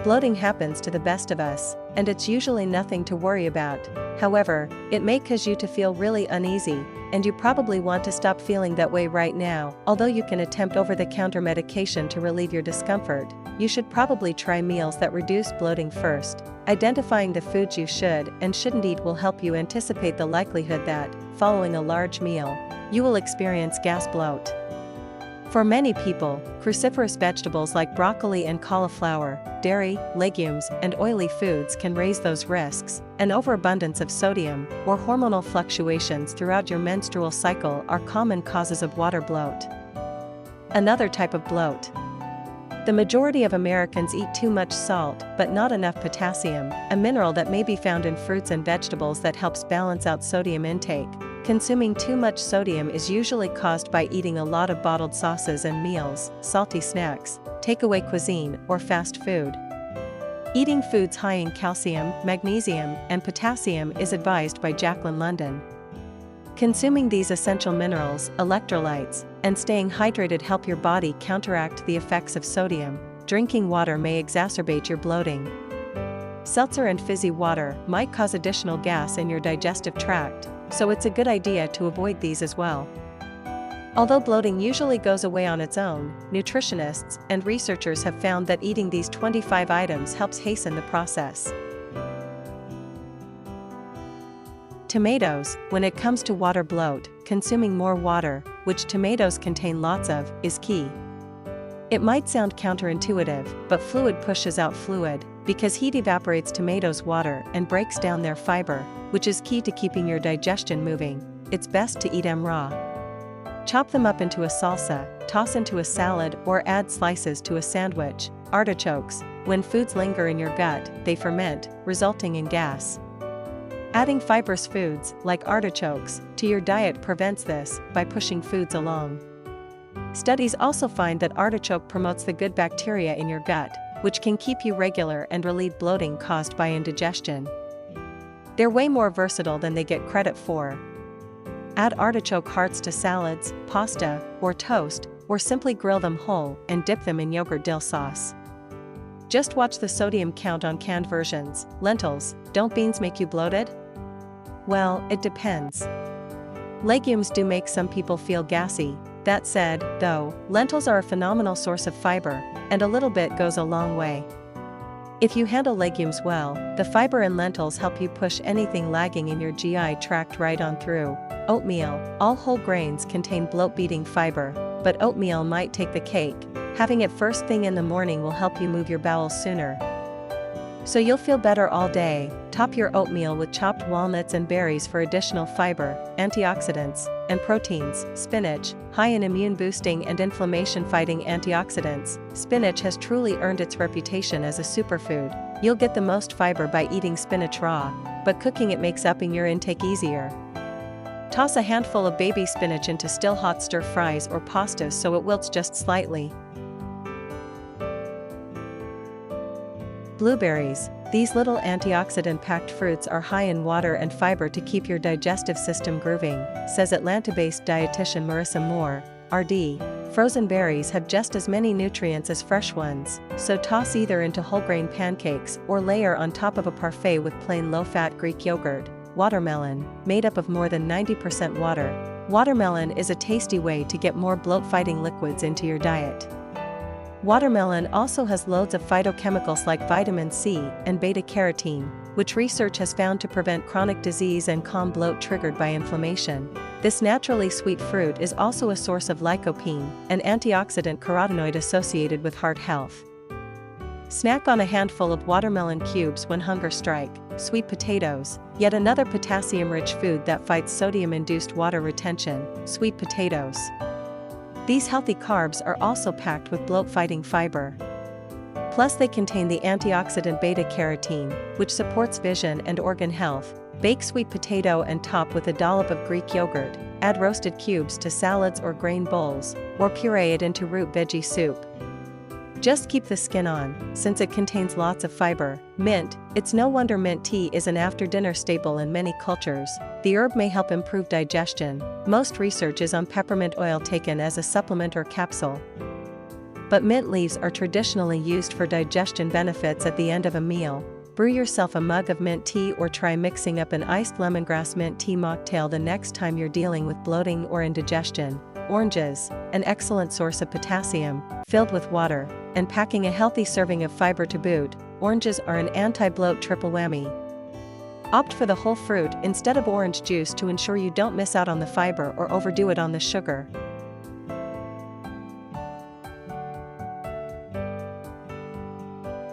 Bloating happens to the best of us, and it's usually nothing to worry about. However, it may cause you to feel really uneasy, and you probably want to stop feeling that way right now. Although you can attempt over-the-counter medication to relieve your discomfort, you should probably try meals that reduce bloating first. Identifying the foods you should and shouldn't eat will help you anticipate the likelihood that, following a large meal, you will experience gas bloat. For many people, cruciferous vegetables like broccoli and cauliflower, dairy, legumes, and oily foods can raise those risks. An overabundance of sodium or hormonal fluctuations throughout your menstrual cycle are common causes of water bloat. Another type of bloat. The majority of Americans eat too much salt but not enough potassium, a mineral that may be found in fruits and vegetables that helps balance out sodium intake. Consuming too much sodium is usually caused by eating a lot of bottled sauces and meals, salty snacks, takeaway cuisine, or fast food. Eating foods high in calcium, magnesium, and potassium is advised by Jacqueline London. Consuming these essential minerals, electrolytes, and staying hydrated help your body counteract the effects of sodium. Drinking water may exacerbate your bloating. Seltzer and fizzy water might cause additional gas in your digestive tract, so it's a good idea to avoid these as well. Although bloating usually goes away on its own, nutritionists and researchers have found that eating these 25 items helps hasten the process. Tomatoes. When it comes to water bloat, consuming more water, which tomatoes contain lots of, is key. It might sound counterintuitive, but fluid pushes out fluid, because heat evaporates tomatoes' water and breaks down their fiber, which is key to keeping your digestion moving. It's best to eat them raw. Chop them up into a salsa, toss into a salad, or add slices to a sandwich. Artichokes. When foods linger in your gut, they ferment, resulting in gas. Adding fibrous foods, like artichokes, to your diet prevents this by pushing foods along. Studies also find that artichoke promotes the good bacteria in your gut, which can keep you regular and relieve bloating caused by indigestion. They're way more versatile than they get credit for. Add artichoke hearts to salads, pasta, or toast, or simply grill them whole and dip them in yogurt dill sauce. Just watch the sodium count on canned versions. Lentils. Don't beans make you bloated? Well, it depends. Legumes do make some people feel gassy. That said, though, lentils are a phenomenal source of fiber, and a little bit goes a long way. If you handle legumes well, the fiber in lentils help you push anything lagging in your GI tract right on through. Oatmeal. All whole grains contain bloat-beating fiber, but oatmeal might take the cake. Having it first thing in the morning will help you move your bowels sooner, so you'll feel better all day. Top your oatmeal with chopped walnuts and berries for additional fiber, antioxidants, and proteins. Spinach. High in immune-boosting and inflammation-fighting antioxidants, spinach has truly earned its reputation as a superfood. You'll get the most fiber by eating spinach raw, but cooking it makes upping your intake easier. Toss a handful of baby spinach into still hot stir fries or pasta so it wilts just slightly. Blueberries. These little antioxidant-packed fruits are high in water and fiber to keep your digestive system grooving, says Atlanta-based dietitian Marissa Moore, RD. Frozen berries have just as many nutrients as fresh ones, so toss either into whole grain pancakes or layer on top of a parfait with plain low-fat Greek yogurt. Watermelon. Made up of more than 90% water, watermelon is a tasty way to get more bloat-fighting liquids into your diet. Watermelon also has loads of phytochemicals like vitamin C and beta-carotene, which research has found to prevent chronic disease and calm bloat triggered by inflammation. This naturally sweet fruit is also a source of lycopene, an antioxidant carotenoid associated with heart health. Snack on a handful of watermelon cubes when hunger strikes. Sweet potatoes. Yet another potassium-rich food that fights sodium-induced water retention. Sweet potatoes. These healthy carbs are also packed with bloat-fighting fiber. Plus they contain the antioxidant beta-carotene, which supports vision and organ health. Bake sweet potato and top with a dollop of Greek yogurt. Add roasted cubes to salads or grain bowls, or puree it into root veggie soup. Just keep the skin on, since it contains lots of fiber. Mint. It's no wonder mint tea is an after-dinner staple in many cultures. The herb may help improve digestion. Most research is on peppermint oil taken as a supplement or capsule. but mint leaves are traditionally used for digestion benefits at the end of a meal. Brew yourself a mug of mint tea or try mixing up an iced lemongrass mint tea mocktail the next time you're dealing with bloating or indigestion. Oranges, an excellent source of potassium, filled with water, and packing a healthy serving of fiber to boot. Oranges are an anti-bloat triple whammy. Opt for the whole fruit instead of orange juice to ensure you don't miss out on the fiber or overdo it on the sugar.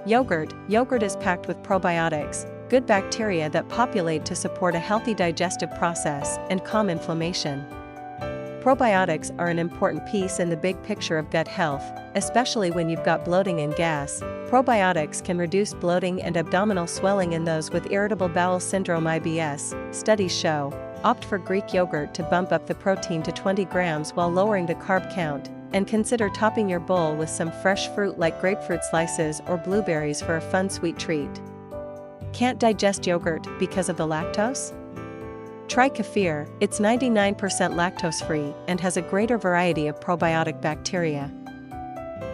Yogurt. Yogurt is packed with probiotics, good bacteria that populate to support a healthy digestive process and calm inflammation. Probiotics are an important piece in the big picture of gut health, especially when you've got bloating and gas. Probiotics can reduce bloating and abdominal swelling in those with irritable bowel syndrome (IBS). Studies show, opt for Greek yogurt to bump up the protein to 20 grams while lowering the carb count, and consider topping your bowl with some fresh fruit like grapefruit slices or blueberries for a fun sweet treat. Can't digest yogurt because of the lactose? Try kefir. It's 99% lactose-free and has a greater variety of probiotic bacteria.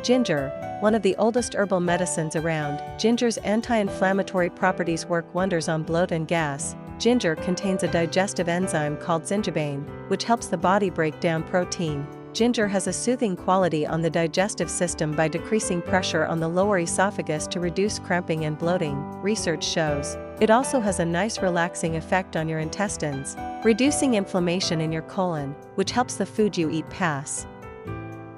Ginger, one of the oldest herbal medicines around, ginger's anti-inflammatory properties work wonders on bloat and gas. Ginger contains a digestive enzyme called zingiberine, which helps the body break down protein. Ginger has a soothing quality on the digestive system by decreasing pressure on the lower esophagus to reduce cramping and bloating, research shows. It also has a nice relaxing effect on your intestines, reducing inflammation in your colon, which helps the food you eat pass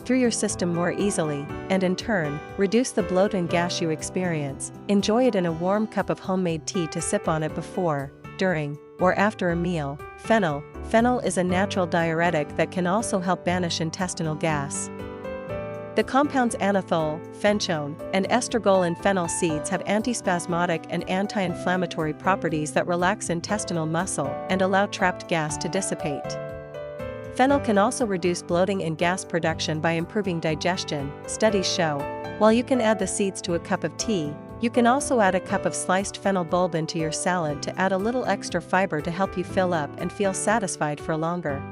through your system more easily, and in turn, reduce the bloat and gas you experience. Enjoy it in a warm cup of homemade tea to sip on it before, during, or after a meal. Fennel. Fennel is a natural diuretic that can also help banish intestinal gas. The compounds anethole, fenchone, and estragol in fennel seeds have antispasmodic and anti-inflammatory properties that relax intestinal muscle and allow trapped gas to dissipate. Fennel can also reduce bloating and gas production by improving digestion, studies show. While you can add the seeds to a cup of tea, you can also add a cup of sliced fennel bulb into your salad to add a little extra fiber to help you fill up and feel satisfied for longer.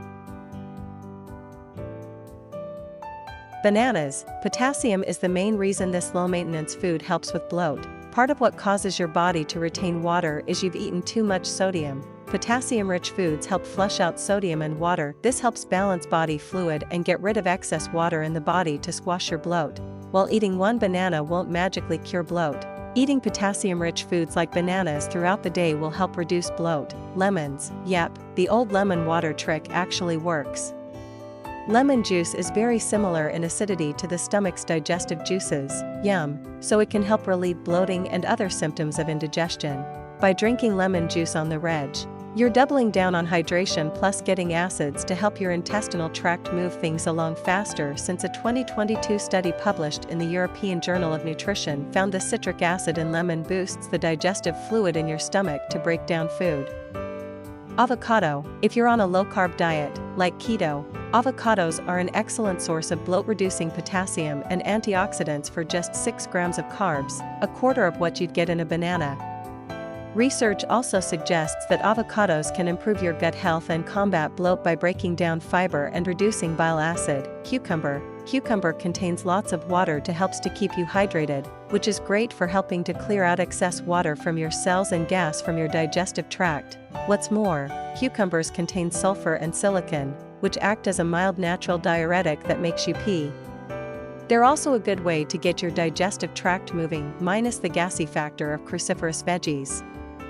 Bananas. Potassium is the main reason this low-maintenance food helps with bloat. Part of what causes your body to retain water is you've eaten too much sodium. Potassium-rich foods help flush out sodium and water. This helps balance body fluid and get rid of excess water in the body to squash your bloat. While eating one banana won't magically cure bloat, eating potassium-rich foods like bananas throughout the day will help reduce bloat. Lemons. Yep, the old lemon water trick actually works. Lemon juice is very similar in acidity to the stomach's digestive juices, yum, so it can help relieve bloating and other symptoms of indigestion. By drinking lemon juice on the reg, you're doubling down on hydration plus getting acids to help your intestinal tract move things along faster. Since a 2022 study published in the European Journal of Nutrition found the citric acid in lemon boosts the digestive fluid in your stomach to break down food. Avocado. If you're on a low-carb diet, like keto, avocados are an excellent source of bloat-reducing potassium and antioxidants for just 6 grams of carbs, a quarter of what you'd get in a banana. Research also suggests that avocados can improve your gut health and combat bloat by breaking down fiber and reducing bile acid. Cucumber. Cucumber contains lots of water to help to keep you hydrated, which is great for helping to clear out excess water from your cells and gas from your digestive tract. What's more, cucumbers contain sulfur and silicon, which act as a mild natural diuretic that makes you pee. They're also a good way to get your digestive tract moving, minus the gassy factor of cruciferous veggies.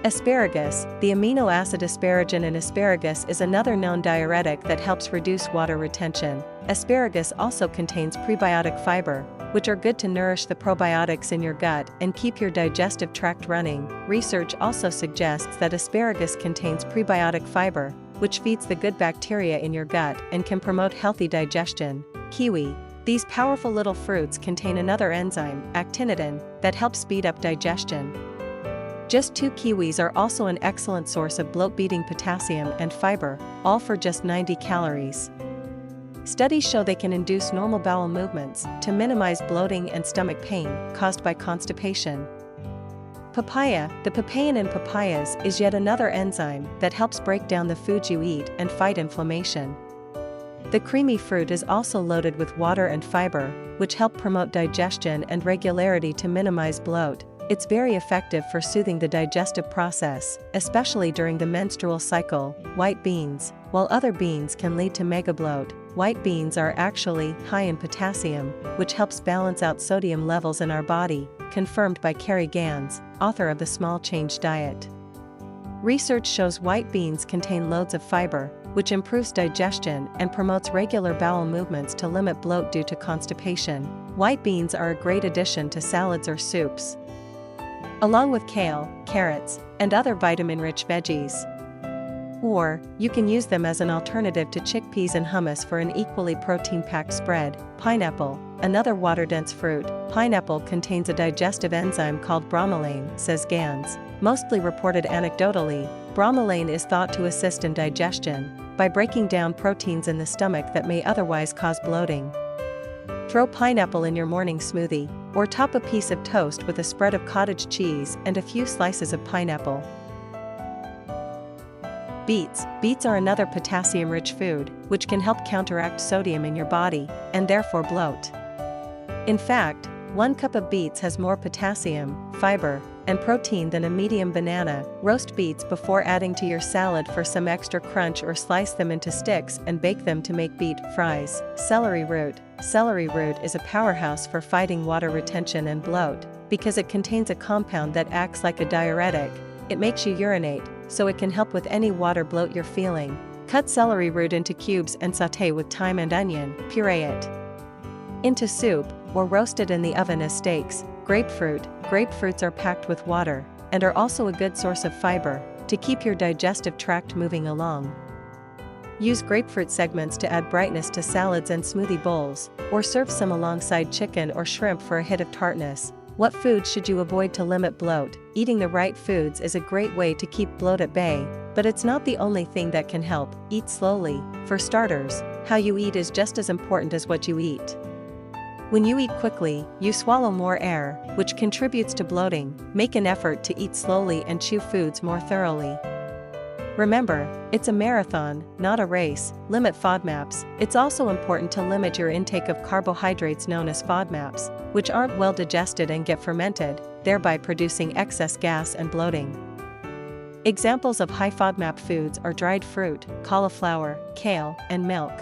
Asparagus. The amino acid asparagine in asparagus is another known diuretic that helps reduce water retention. Asparagus also contains prebiotic fiber, which are good to nourish the probiotics in your gut and keep your digestive tract running. Research also suggests that asparagus contains prebiotic fiber, which feeds the good bacteria in your gut and can promote healthy digestion. Kiwi. These powerful little fruits contain another enzyme, actinidin, that helps speed up digestion. Just 2 kiwis are also an excellent source of bloat-beating potassium and fiber, all for just 90 calories. Studies show they can induce normal bowel movements to minimize bloating and stomach pain caused by constipation. Papaya. The papain in papayas is yet another enzyme that helps break down the foods you eat and fight inflammation. The creamy fruit is also loaded with water and fiber, which help promote digestion and regularity to minimize bloat. It's very effective for soothing the digestive process, especially during the menstrual cycle. White beans. While other beans can lead to mega bloat, white beans are actually high in potassium, which helps balance out sodium levels in our body, confirmed by Carrie Gans, author of The Small Change Diet. Research shows white beans contain loads of fiber, which improves digestion and promotes regular bowel movements to limit bloat due to constipation. White beans are a great addition to salads or soups, along with kale, carrots, and other vitamin-rich veggies. Or, you can use them as an alternative to chickpeas and hummus for an equally protein-packed spread. Pineapple, another water-dense fruit. Pineapple contains a digestive enzyme called bromelain, says Gans. Mostly reported anecdotally, bromelain is thought to assist in digestion by breaking down proteins in the stomach that may otherwise cause bloating. Throw pineapple in your morning smoothie, or top a piece of toast with a spread of cottage cheese and a few slices of pineapple. Beets. Beets are another potassium-rich food, which can help counteract sodium in your body, and therefore bloat. In fact, 1 cup of beets has more potassium, fiber, and protein than a medium banana. Roast beets before adding to your salad for some extra crunch, or slice them into sticks and bake them to make beet fries. Celery root. Celery root is a powerhouse for fighting water retention and bloat, because it contains a compound that acts like a diuretic. It makes you urinate, so it can help with any water bloat you're feeling. Cut celery root into cubes and sauté with thyme and onion. Puree it into soup, or roast it in the oven as steaks. Grapefruit. Grapefruits are packed with water, and are also a good source of fiber, to keep your digestive tract moving along. Use grapefruit segments to add brightness to salads and smoothie bowls, or serve some alongside chicken or shrimp for a hit of tartness. What foods should you avoid to limit bloat? Eating the right foods is a great way to keep bloat at bay, but it's not the only thing that can help. Eat slowly. For starters, how you eat is just as important as what you eat. When you eat quickly, you swallow more air, which contributes to bloating. Make an effort to eat slowly and chew foods more thoroughly. Remember, it's a marathon, not a race. Limit FODMAPs. It's also important to limit your intake of carbohydrates known as FODMAPs, which aren't well digested and get fermented, thereby producing excess gas and bloating. Examples of high FODMAP foods are dried fruit, cauliflower, kale, and milk.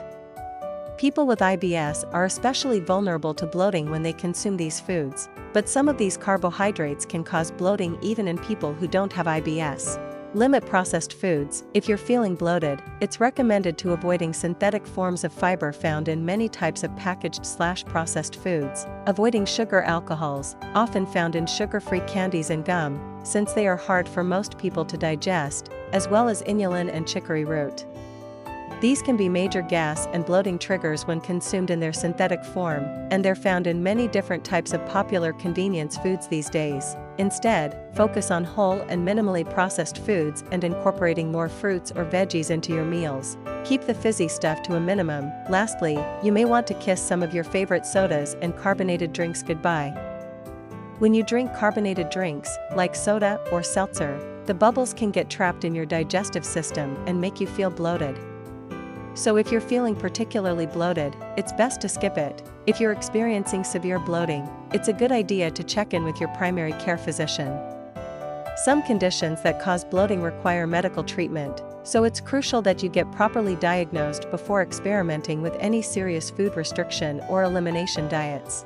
People with IBS are especially vulnerable to bloating when they consume these foods, but some of these carbohydrates can cause bloating even in people who don't have IBS. Limit processed foods. If you're feeling bloated, it's recommended to avoiding synthetic forms of fiber found in many types of packaged/processed foods. Avoiding sugar alcohols, often found in sugar-free candies and gum, since they are hard for most people to digest, as well as inulin and chicory root. These can be major gas and bloating triggers when consumed in their synthetic form, and they're found in many different types of popular convenience foods these days. Instead, focus on whole and minimally processed foods and incorporating more fruits or veggies into your meals. Keep the fizzy stuff to a minimum. Lastly, you may want to kiss some of your favorite sodas and carbonated drinks goodbye. When you drink carbonated drinks, like soda or seltzer, the bubbles can get trapped in your digestive system and make you feel bloated. So if you're feeling particularly bloated, it's best to skip it. If you're experiencing severe bloating, it's a good idea to check in with your primary care physician. Some conditions that cause bloating require medical treatment, so it's crucial that you get properly diagnosed before experimenting with any serious food restriction or elimination diets.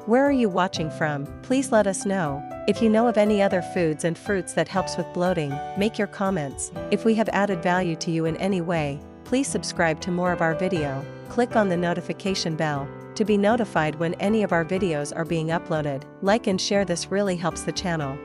Where are you watching from? Please let us know. If you know of any other foods and fruits that helps with bloating, make your comments. If we have added value to you in any way, please subscribe to more of our video. Click on the notification bell to be notified when any of our videos are being uploaded. Like and share, this really helps the channel.